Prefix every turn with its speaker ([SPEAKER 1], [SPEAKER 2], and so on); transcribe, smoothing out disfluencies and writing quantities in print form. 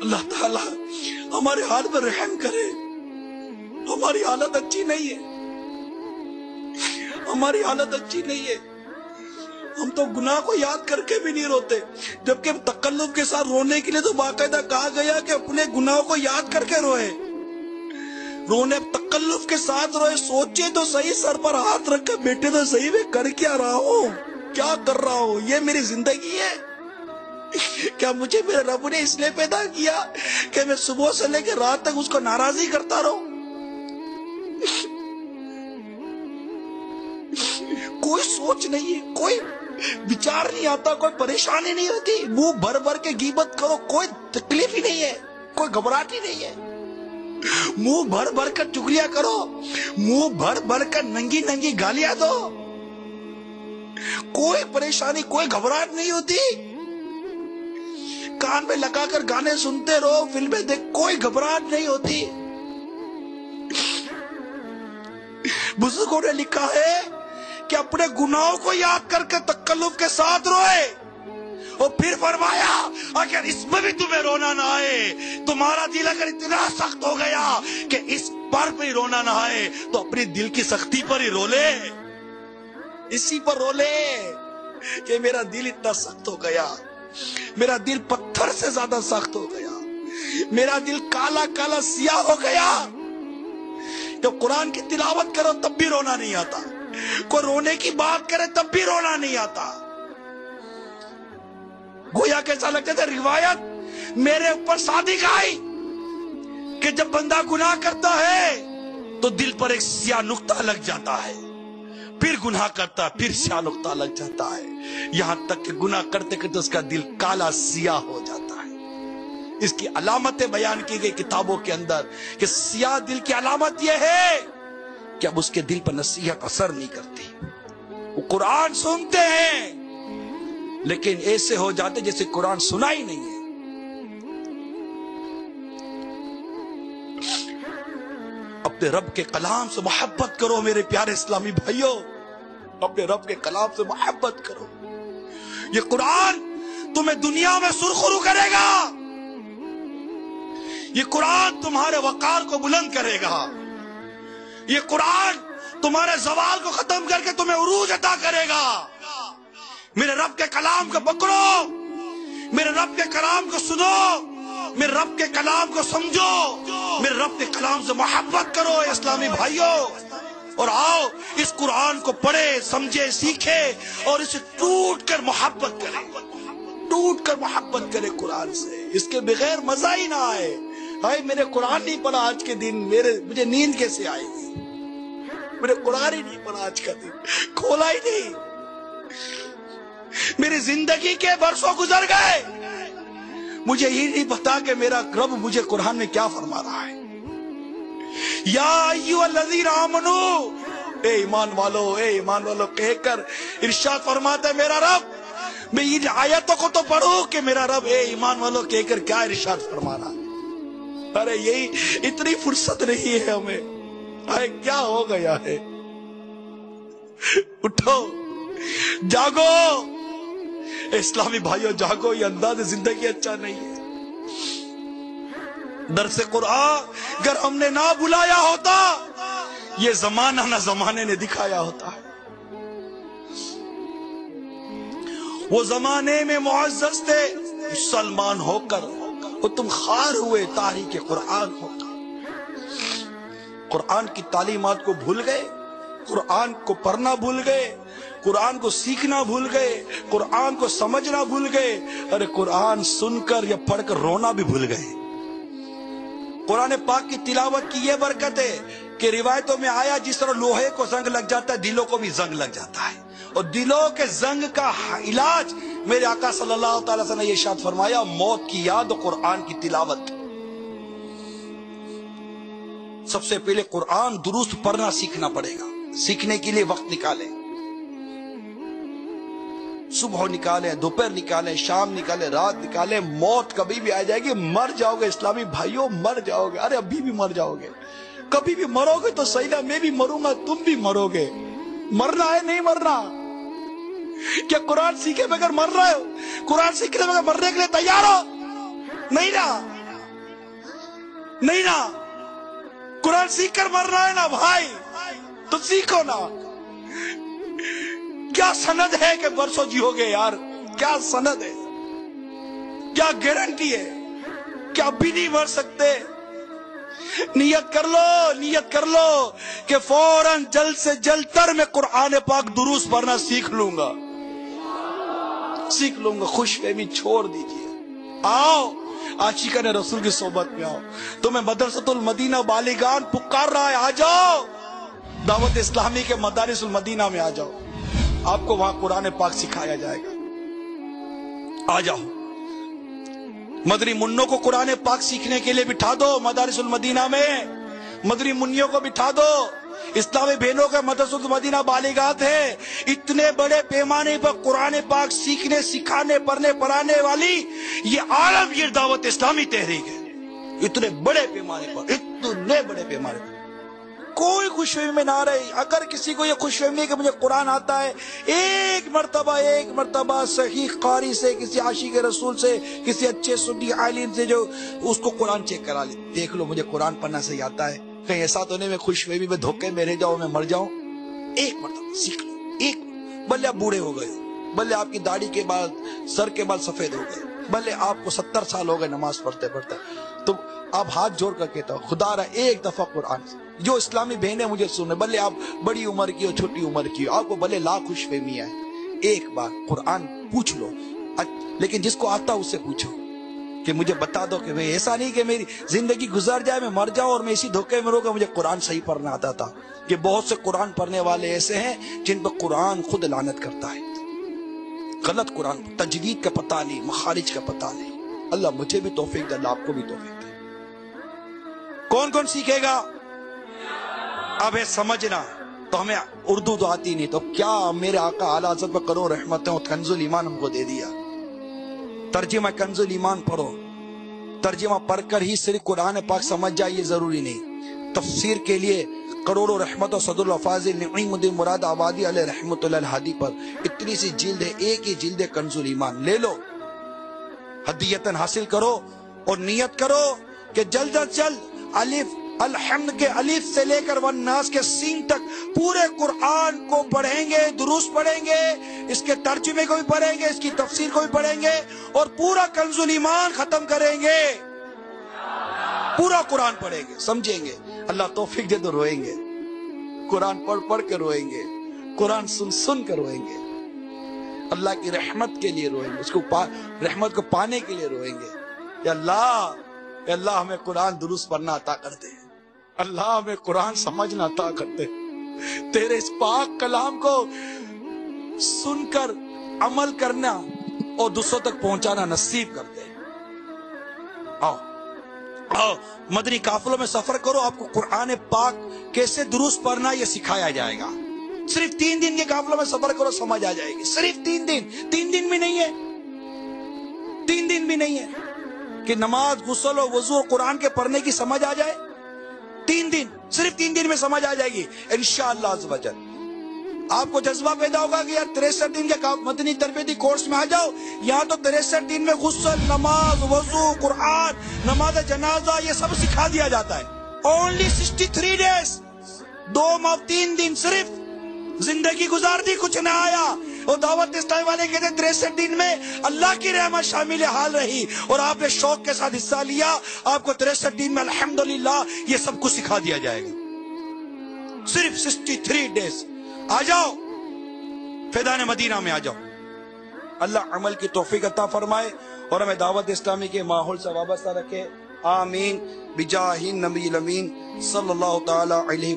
[SPEAKER 1] اللہ تعالیٰ ہمارے حال پر رحم کرے. ہماری حالت اچھی نہیں ہے، ہماری حالت اچھی نہیں ہے. ہم تو گناہ کو یاد کر کے بھی نہیں روتے، جبکہ تکلف کے ساتھ رونے کے لیے تو باقاعدہ کہا گیا کہ اپنے گناہوں کو یاد کر کے روئے. رونے تکلف کے ساتھ روئے. سوچے تو صحیح، سر پر ہاتھ رکھ کے بیٹھے تو صحیح، میں کر کیا رہا ہوں، کیا کر رہا ہوں؟ یہ میری زندگی ہے؟ کیا مجھے میرے رب نے اس لیے پیدا کیا کہ میں صبح سے لے کے رات تک اس کو ناراضی کرتا رہوں؟ کوئی سوچ نہیں ہے، کوئی بچار نہیں آتا، کوئی پریشانی نہیں ہوتی. منہ بھر بھر کے غیبت کرو، کوئی تکلیف ہی نہیں ہے، کوئی گھبراہٹ ہی نہیں ہے. منہ بھر بھر کر چغلیاں کرو، منہ بھر بھر کر ننگی ننگی گالیاں دو، کوئی پریشانی، کوئی گھبراہٹ نہیں ہوتی. کان میں لگا کر گانے سنتے رہو، فلمیں دیکھ، کوئی گھبراہٹ نہیں ہوتی. بزرگوں نے لکھا ہے کہ اپنے گناہوں کو یاد کر کے تکلف کے ساتھ روئے، اور پھر فرمایا اگر اس میں بھی تمہیں رونا نہ آئے، تمہارا دل اگر اتنا سخت ہو گیا کہ اس پر بھی رونا نہ آئے، تو اپنی دل کی سختی پر ہی رو لے، اسی پر رو لے کہ میرا دل اتنا سخت ہو گیا، میرا دل پتھر سے زیادہ سخت ہو گیا، میرا دل کالا کالا سیاہ ہو گیا. جب قرآن کی تلاوت کرو تب بھی رونا نہیں آتا، کوئی رونے کی بات کرے تب بھی رونا نہیں آتا. گویا کیسا لگتا تھا، روایت میرے اوپر صادق آئی کہ جب بندہ گناہ کرتا ہے تو دل پر ایک سیاہ نقطہ لگ جاتا ہے، پھر گناہ کرتا ہے پھر سیاہ نقطہ لگ جاتا ہے، یہاں تک کہ گناہ کرتے کرتے اس کا دل کالا سیاہ ہو جاتا ہے. اس کی علامتیں بیان کی گئی کتابوں کے اندر کہ سیاہ دل کی علامت یہ ہے کہ اب اس کے دل پر نصیحت اثر نہیں کرتی. وہ قرآن سنتے ہیں لیکن ایسے ہو جاتے جیسے قرآن سنا ہی نہیں ہے. اپنے رب کے کلام سے محبت کرو میرے پیارے اسلامی بھائیوں، اپنے رب کے کلام سے محبت کرو. یہ قرآن تمہیں دنیا میں سرخرو کرے گا، یہ قرآن تمہارے وقار کو بلند کرے گا، یہ قرآن تمہارے زوال کو ختم کر کے تمہیں عروج عطا کرے گا. میرے رب کے کلام کو پکڑو، میرے رب کے کلام کو سنو، میرے رب کے کلام کو سمجھو، میرے رب کے کلام سے محبت کرو اسلامی بھائیوں، اور آؤ اس قرآن کو پڑھے، سمجھے، سیکھے اور اسے ٹوٹ کر محبت کرے، ٹوٹ کر محبت کرے قرآن سے. اس کے بغیر مزہ ہی نہ آئے. ہائے میں نے قرآن نہیں پڑھا آج کے دن، مجھے نیند کیسے آئے گی؟ میں نے قرآن ہی نہیں پڑھا آج کا دن، کھولا ہی نہیں. میری زندگی کے برسوں گزر گئے، مجھے ہی نہیں پتا کہ میرا رب مجھے قرآن میں کیا فرما رہا ہے. یا ایھا الذین آمنو، اے ایمان والو، اے ایمان والو کہہ کر ارشاد فرماتا ہے میرا رب. میں ان آیتوں کو تو پڑھوں کہ میرا رب اے ایمان والو کہہ کر کیا ارشاد فرما رہا ہے. ارے یہی اتنی فرصت نہیں ہے ہمیں، ارے کیا ہو گیا ہے. اٹھو، جاگو اسلامی بھائیوں، جاگو. یہ انداز زندگی اچھا نہیں ہے. درس قرآن اگر ہم نے نہ بلایا ہوتا، یہ زمانہ نہ زمانے نے دکھایا ہوتا. وہ زمانے میں معزز تھے مسلمان ہو کر، وہ تم خار ہوئے تاریخ قرآن ہو کر. قرآن کی تعلیمات کو بھول گئے، قرآن کو پڑھنا بھول گئے، قرآن کو سیکھنا بھول گئے، قرآن کو سمجھنا بھول گئے. ارے قرآن سن کر یا پڑھ کر رونا بھی بھول گئے. قرآن پاک کی تلاوت کی یہ برکت ہے کہ روایتوں میں آیا جس طرح لوہے کو زنگ لگ جاتا ہے دلوں کو بھی زنگ لگ جاتا ہے، اور دلوں کے زنگ کا علاج میرے آقا صلی اللہ تعالی وسلم نے یہ ارشاد فرمایا، موت کی یاد و قرآن کی تلاوت. سب سے پہلے قرآن درست پڑھنا سیکھنا پڑے گا. سیکھنے کے لیے وقت نکالیں، صبح نکالیں، دوپہر نکالیں، شام نکالیں، رات نکالیں. موت کبھی بھی آ جائے گی، مر جاؤ گے اسلامی بھائیوں، مر جاؤ گے. ارے ابھی بھی مر جاؤ گے، کبھی بھی مرو گے تو صحیح نہ، میں بھی مروں گا، تم بھی مرو گے. مرنا ہے نہیں مرنا، क्या कुरान सीखे बगैर मर रहे हो? कुरान सीखने बगैर मरने के लिए तैयार हो? नहीं ना, नहीं ना। कुरान सीख कर मर रहा है ना भाई, तो सीखो ना। क्या सनद है कि बरसों जियोगे यार? क्या सनद है, क्या गारंटी है? क्या अभी नहीं मर सकते? नियत कर लो, नियत कर लो कि फौरन जल्द से जल्द तर में कुरान पाक दुरूस पढ़ना सीख लूंगा, सीख लूंगा। खुशफहमी छोड़ दीजिए, आओ आशिकान रसूल की सोबत में आओ। तुम्हें मदरसतुल मदीना बालिगान पुकार रहा है, आ जाओ। दावत इस्लामी के मदारिसुल मदीना में आ जाओ, आपको वहां कुरान पाक सिखाया जाएगा। आ जाओ, मदरी मुन्नों को कुरान पाक सीखने के लिए बिठा दो मदारिसुल मदीना में, मदरी मुन्नियों को बिठा दो। इस्लामी बहनों का मदरसतुल मदीना बालिगात है। इतने बड़े पैमाने पर कुरान पाक सीखने, सिखाने, पढ़ने, पढ़ाने वाली ये आलमगीर दावत इस्लामी तहरीक है। इतने बड़े पैमाने पर, इतने बड़े पैमाने पर कोई खुशफहमी में ना रही। अगर किसी को ये खुशफहमी है कि मुझे कुरान आता है, एक मर्तबा सही कारी से, किसी आशिक रसूल से, किसी अच्छे सुन्नी आलिम से जो उसको कुरान चेक करा ले, देख लो मुझे कुरान पढ़ना सही आता है। कहीं ऐसा तो नहीं मैं खुशफहमी में धोखे में रह जाऊं, मैं मर जाऊं। एक मर्तबा सीख लो, एक। भले आप बूढ़े हो गए, भले आपकी दाढ़ी के बाद, सर के बाल सफेद हो गए, भले आपको 70 साल हो गए नमाज पढ़ते पढ़ते, तो आप हाथ जोड़ कर कहते हो खुदा रहा एक दफा कुरान, जो इस्लामी बहनें मुझे सुने, भले आप बड़ी उम्र की हो, छोटी उम्र की हो, आपको भले लाख खुशफहमी है, एक बार कुरान पूछ लो। लेकिन जिसको आता उससे पूछो कि मुझे बता दो कि भाई ऐसा नहीं कि मेरी जिंदगी गुजर जाए, मैं मर जाऊं और मैं इसी धोखे में रहूंगा, मुझे कुरान सही पढ़ना आता था। कि बहुत से कुरान पढ़ने वाले ऐसे हैं जिन पर कुरान खुद लानत करता है। गलत कुरान, तजवीद का पता नहीं, मखारिज का पता नहीं। अल्लाह मुझे भी तौफीक दे, अल्लाह आपको भी तौफीक दे। कौन कौन सीखेगा? अब है समझना, तो हमें उर्दू तो आती नहीं, तो क्या मेरे आका आला हज़रत पर करो रहमतें, और कंजुल ईमान हमको दे दिया। तर्जुमा कंजुल ईमान पढ़ो, तर्जुमा पढ़कर ही सिर्फ कुरान पाक समझ जाए ये जरूरी नहीं। तफसीर के लिए करोड़ों रहमत और सदरुल अफाजिल नईमुद्दीन मुराद आबादी अलैहि रहमतुल्लाह हादी पर इतनी सी जिल्द है, एक ही जिल्द है कंजुल ईमान, ले लो, हदियतन हासिल करो और नियत करो कि जल्द अज जल्द अलिफ अलहम्द के अलिफ से लेकर वन्नास के सीन तक पूरे कुरान को पढ़ेंगे, दुरूस पढ़ेंगे, इसके तर्जुमे को भी पढ़ेंगे, इसकी तफसीर को भी पढ़ेंगे और पूरा कंजुल ईमान खत्म करेंगे। पूरा कुरान पढ़ेंगे, समझेंगे। अल्लाह तौफीक दे तो रोएंगे, कुरान पढ़ पढ़ के रोएंगे, कुरान सुन सुन कर रोएंगे, अल्लाह की रहमत के लिए रोएंगे, उसको रहमत को पाने के लिए रोएंगे। या अल्लाह हमें कुरान दुरुस्त पढ़ना अता कर दे, अल्लाह हमें कुरान समझना अता कर दे, तेरे इस पाक कलाम को सुनकर अमल करना और दूसरों तक पहुंचाना नसीब कर दे। आओ आओ मदनी काफिलों में सफर करो, आपको कुरान पाक कैसे दुरुस्त पढ़ना ये सिखाया जाएगा। सिर्फ 3 दिन के काफिलों में सफर करो, समझ आ जाएगी। सिर्फ 3 दिन, 3 दिन भी नहीं है, 3 दिन भी नहीं है कि नमाज, गुस्ल और वजू और कुरान के पढ़ने की समझ आ जाए। 3 दिन, सिर्फ 3 दिन में समझ आ जाएगी इंशाअल्लाह अज़्ज़ वजल। आपको जज्बा पैदा होगा कि यार 63 दिन के मदनी तरबियती कोर्स में आ जाओ। यहाँ तो 63 दिन में गुस्ल, नमाज, वजू, कुरान, नमाज जनाजा ये सब सिखा दिया जाता है। ओनली 63 डेज, 2 माह 3 दिन सिर्फ जिंदगी गुजार दी, कुछ ना आया। और दावत इस्लामी वाले कहते 63 दिन में अल्लाह की रहमत शामिल हाल रही और आपने शौक के साथ हिस्सा लिया। आपको 63 दिन में अल्हम्दुलिल्लाह ये सब कुछ सिखा दिया जाएगा। सिर्फ 63 डेज। आ जाओ, फैदान मदीना में आ जाओ। अल्लाह अमल की तौफीक अता फरमाए और हमें दावत इस्लामी के माहौल से वाबस्ता रखे। आमीन बिजाहिन नबी अमीन सल्लल्लाहु तआला अलैहि